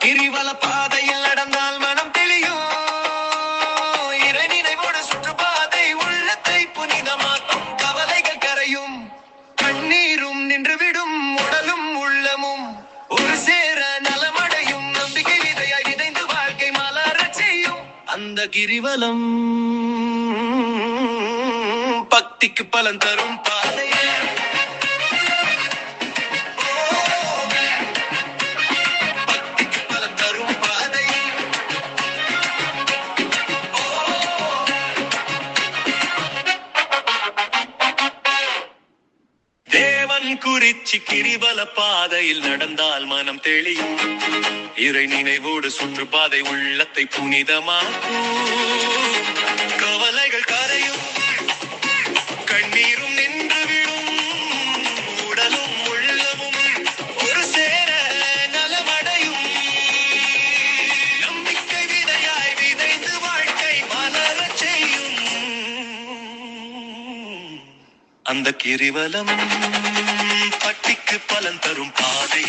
கிரிவல பாதையில் நடந்தால் மனம் தெளியும். இறை நினைவோடு சுற்றுப்பாதை உள்ளத்தை புனிதமாக்கும். கவலைகள் கரையும், கண்ணீரும் நின்றுவிடும், உடலும் உள்ளமும் ஒரு சேர நலமடையும். நம்பிக்கை விதையாய் விதைந்து வாழ்க்கை மலரச் செய்யும். அந்த கிரிவலம் பக்திக்கு பலன் தரும் பாதை. தேவன் குறிச்சி கிரிவல பாதையில் நடந்தால் மனம் தெளியும். இறை நினைவோடு சுற்றுப்பாதை உள்ளத்தை புனிதமாக்கும். கவலைகள் கரையும், கண்ணீரும் நின்றுவிடும், உடலும் உள்ளமும் ஒரு சேர நலமடையும். நம்பிக்கை விதையாய் விதைந்து வாழ்க்கை மலரச் செய்யும். அந்த கிரிவலம் பட்டிக்கு பலன் தரும் பாதை.